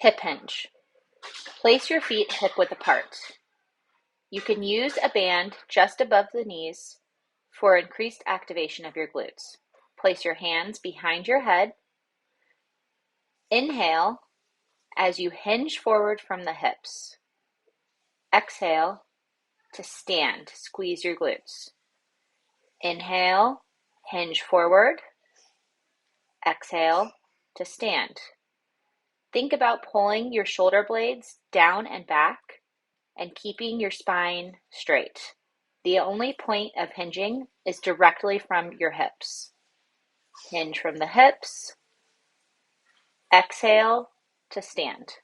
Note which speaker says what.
Speaker 1: Hip hinge. Place your feet hip-width apart. You can use a band just above the knees for increased activation of your glutes. Place your hands behind your head. Inhale as you hinge forward from the hips. Exhale to stand, squeeze your glutes. Inhale, hinge forward. Exhale to stand. Think about pulling your shoulder blades down and back and keeping your spine straight. The only point of hinging is directly from your hips. Hinge from the hips. Exhale to stand.